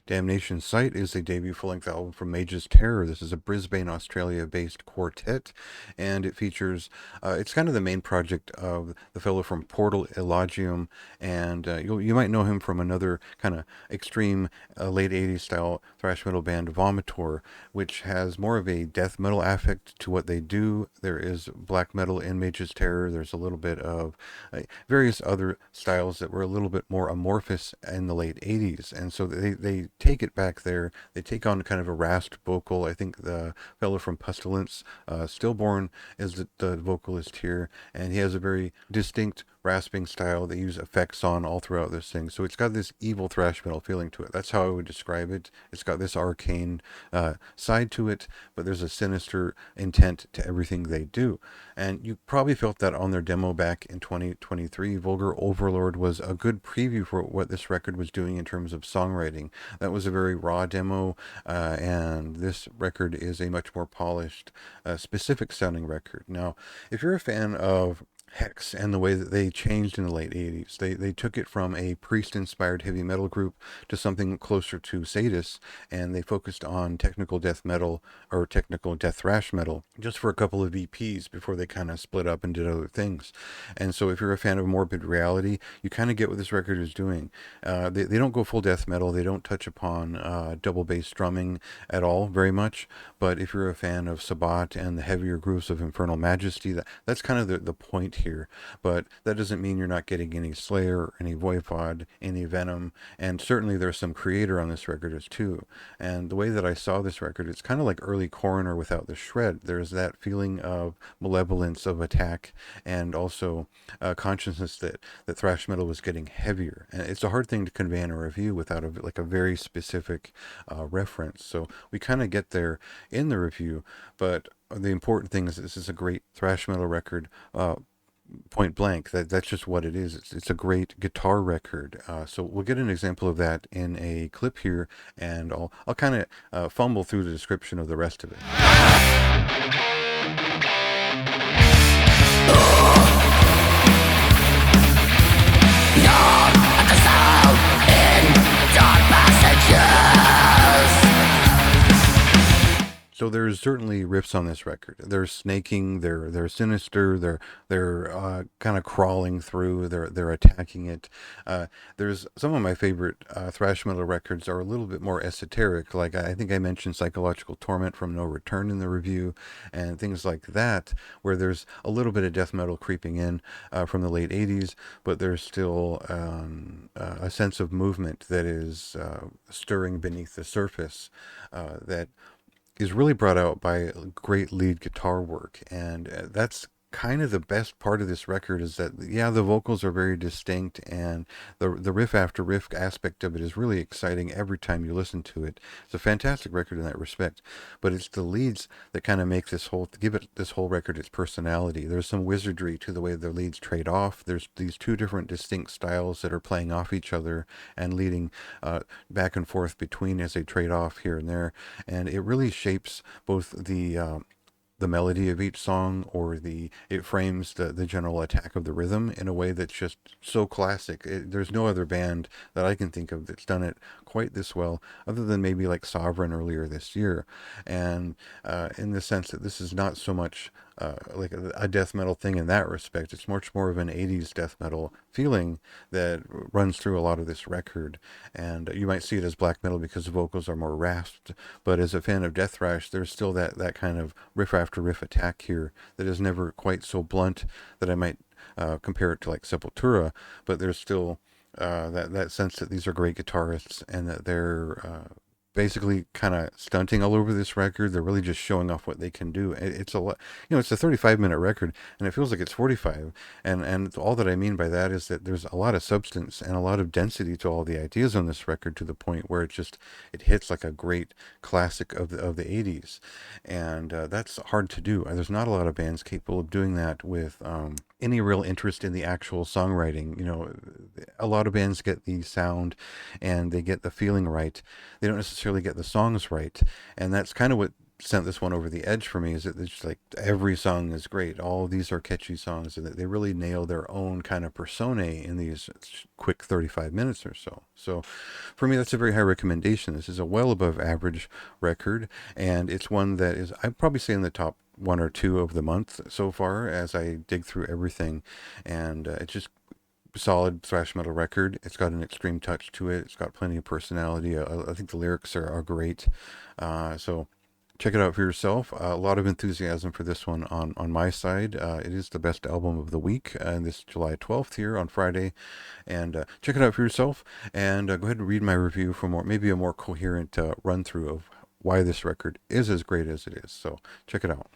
Damnations Sight is a debut full-length album from MAGES Terror. This is a Brisbane, Australia-based quartet, and it features, it's kind of the main project of the fellow from Portal Elogium, and you might know him from another kind of extreme late 80s style thrash metal band, Vomitor, which has more of a death metal affect to what they do. There is black metal in MAGES Terror. There's a little bit of various other styles that were a little bit more amorphous in the late 80s, and so they take it back there. They take on kind of a rasped vocal. I think the fellow from Pestilence, Stillborn, is the vocalist here, and he has a very distinct rasping style. They use effects on all throughout this thing, so it's got this evil thrash metal feeling to it. That's how I would describe it. It's got this arcane side to it, but there's a sinister intent to everything they do. And you probably felt that on their demo back in 2023. Vulgar Overlord was a good preview for what this record was doing in terms of songwriting. That was a very raw demo, and this record is a much more polished, specific sounding record. Now, if you're a fan of Hex and the way that they changed in the late 80s. They took it from a priest-inspired heavy metal group to something closer to Sadus, and they focused on technical death metal or technical death thrash metal just for a couple of EPs before they kind of split up and did other things. And so if you're a fan of Morbid Reality, you kind of get what this record is doing. They don't go full death metal. They don't touch upon double bass drumming at all very much. But if you're a fan of Sabbat and the heavier grooves of Infernal Majesty, that's kind of the point here. But that doesn't mean you're not getting any Slayer, any Voivod, any Venom, and certainly there's some Creator on this record as too. And the way that I saw this record, it's kind of like early Coroner without the shred. There's that feeling of malevolence, of attack, and also consciousness that thrash metal was getting heavier. And it's a hard thing to convey in a review without a very specific reference. So we kind of get there in the review, but the important thing is this is a great thrash metal record. Point blank, that's just what it is. It's a great guitar record. So we'll get an example of that in a clip here, and I'll kind of fumble through the description of the rest of it. So there's certainly riffs on this record. They're snaking, they're sinister, they're kind of crawling through, they're attacking it. There's some of my favorite thrash metal records are a little bit more esoteric. Like I think I mentioned Psychological Torment from No Return in the review, and things like that, where there's a little bit of death metal creeping in from the late 80s, but there's still a sense of movement that is stirring beneath the surface that is really brought out by great lead guitar work, and that's kind of the best part of this record is that, yeah, the vocals are very distinct, and the riff after riff aspect of it is really exciting every time you listen to it. It's a fantastic record in that respect, but it's the leads that kind of make give it this whole record its personality. There's some wizardry to the way the leads trade off. There's these two different distinct styles that are playing off each other and leading back and forth between as they trade off here and there, and it really shapes both the melody of each song, or it frames the general attack of the rhythm in a way that's just so classic. There's no other band that I can think of that's done it quite this well, other than maybe like Sovereign earlier this year. And in the sense that this is not so much like a death metal thing in that respect. It's much more of an 80s death metal feeling that runs through a lot of this record. And you might see it as black metal because the vocals are more rasped, but as a fan of death thrash, there's still that kind of riff after riff attack here that is never quite so blunt that I might compare it to like Sepultura, but there's still that sense that these are great guitarists and that they're basically kind of stunting all over this record. They're really just showing off what they can do. It's a lot, it's a 35-minute record, and it feels like it's 45. And all that I mean by that is that there's a lot of substance and a lot of density to all the ideas on this record, to the point where it hits like a great classic of the 80s, and that's hard to do. There's not a lot of bands capable of doing that with any real interest in the actual songwriting. A lot of bands get the sound and they get the feeling right. They don't necessarily get the songs right, and that's kind of what sent this one over the edge for me is that it's just like every song is great. All of these are catchy songs, and that they really nail their own kind of personae in these quick 35 minutes or so. So for me, that's a very high recommendation. This is a well above average record, and it's one that is, I'd probably say, in the top one or two of the month so far as I dig through everything. And it's just solid thrash metal record. It's got an extreme touch to it. It's got plenty of personality. I think the lyrics are great. So check it out for yourself. A lot of enthusiasm for this one on my side. It is the best album of the week, and this July 12th here on Friday. And check it out for yourself. And go ahead and read my review for more, maybe a more coherent run through of why this record is as great as it is. So check it out.